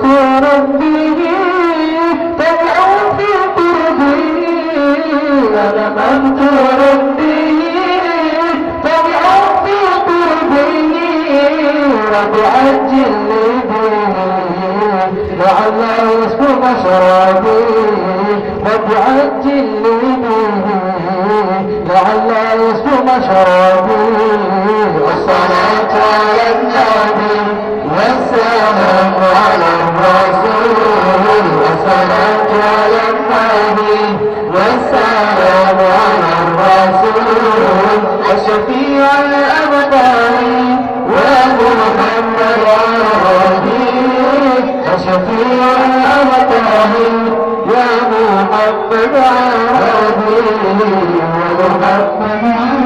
ربه تدعو في قربه ظلمت ربه تدعو في قربه رب عجل لعل يسكن شرابي رب عجل لعل يسكن شرابي والصلاة على النبي والسلام على الرسول والصلاة على النبي والسلام على الرسول الشفيع الأبطال وأبو محمد عربي الشفيع الأبطال يا محمد عربي ومحمد